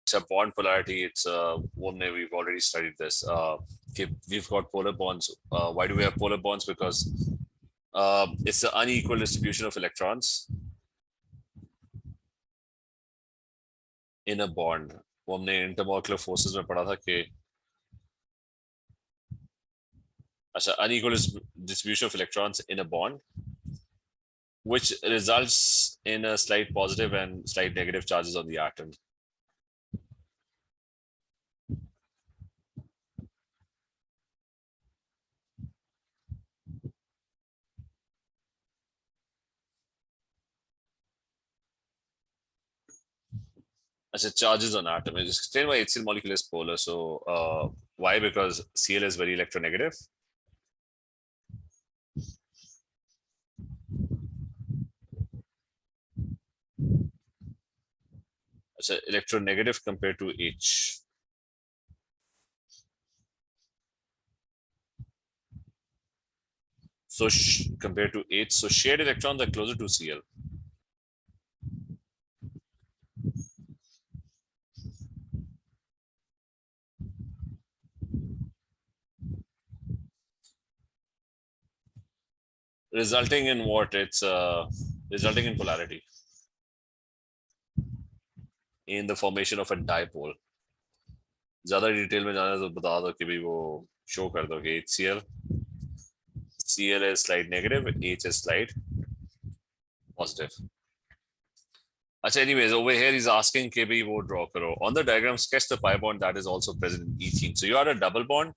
It's a bond polarity. It's one way we've already studied this. We've got polar bonds. Why do we have polar bonds? Because it's the unequal distribution of electrons in a bond. वो हमने intermolecular forces में पढ़ा था कि अच्छा unequal distribution of electrons in a bond, which results in a slight positive and slight negative charges on the atom. As it charges on atom. It's explained why HCl molecule is polar. So why? Because Cl is very electronegative. It's electronegative compared to H. So compared to H, so shared electrons are closer to Cl. Resulting in what? It's resulting in polarity. In the formation of a dipole. ज़्यादा detail में जाना तो बता दो कि भाई वो show कर दो कि HCl Cl is slight negative, H is slight positive. अच्छा, anyways, over here he's asking कि भाई वो draw करो. On the diagram, sketch the pi bond that is also present in ethene. So you are a double bond.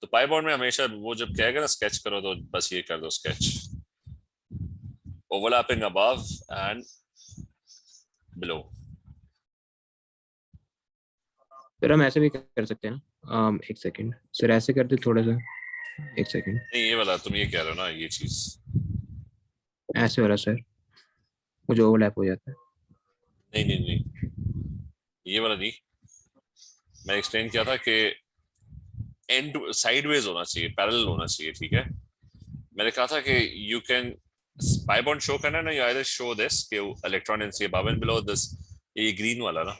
तो pi bond में हमेशा वो जब कहेगा ना sketch करो तो बस ये कर दो sketch. Overlapping above and below. Sir हम ऐसे भी कर सकते हैं ना. एक सेकंड सर, ऐसे करते थोड़ा सा. एक सेकंड. नहीं, ये वाला तुम ये कह रहे हो ना, ये चीज ऐसे वाला सर, मुझे ओवरलैप हो जाता है. नहीं नहीं नहीं, ये वाला नहीं. मैं एक्सप्लेन किया था कि एंड साइडवेज होना चाहिए, पैरेलल होना चाहिए. ठीक है, मैंने कहा था कि you can pi bond show करना है ना, यू आइदर शो दिस कि electron in C above and below this, ये ग्रीन वाला ना,